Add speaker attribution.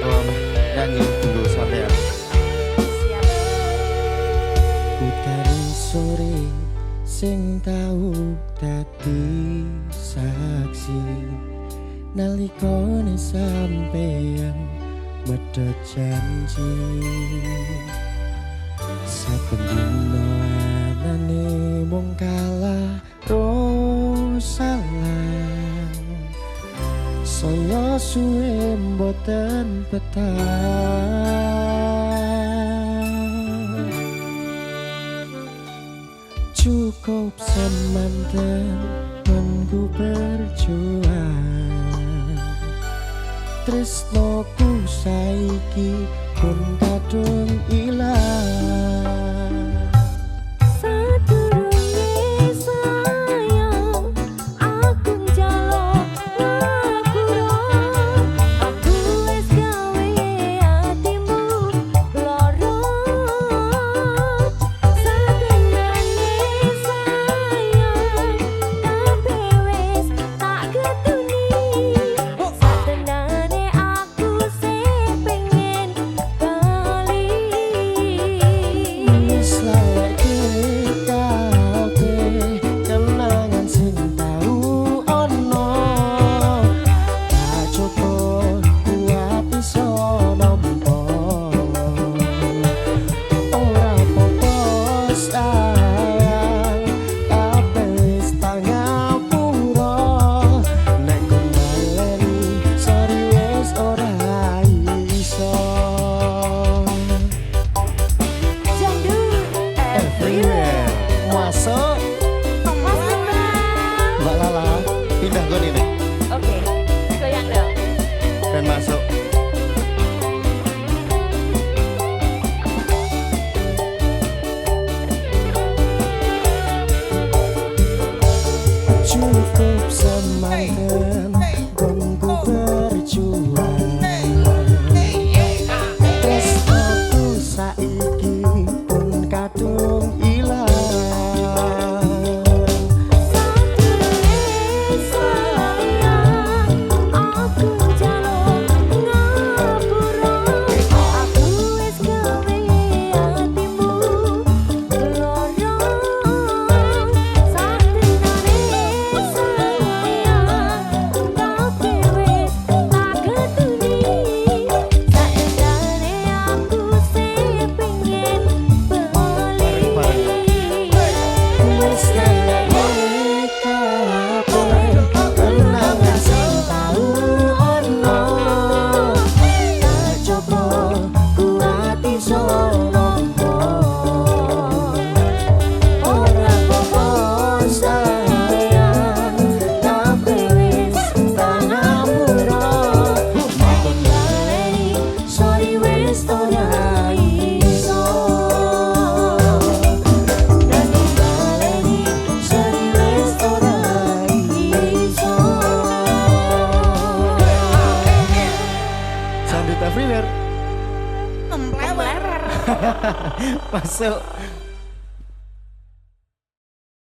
Speaker 1: karo nyanyi tunggu sampean.
Speaker 2: Siap.
Speaker 3: Utari sore sing tau dadi saksi nalikane sampeyan medhot janji saben dina anane mung kalah salah saya suwe mboten betah cukup semanten menunggu berjuang tresnoku saiki pun kadung ilang. Masuk Mbak Lala pindah ke ini.
Speaker 2: Oke, goyang dong.
Speaker 3: Dan masuk. Cukup semangat gongku berjuang terus aku saiki pun kadung ilang. Everywhere.
Speaker 2: Emplewer.
Speaker 3: Masuk.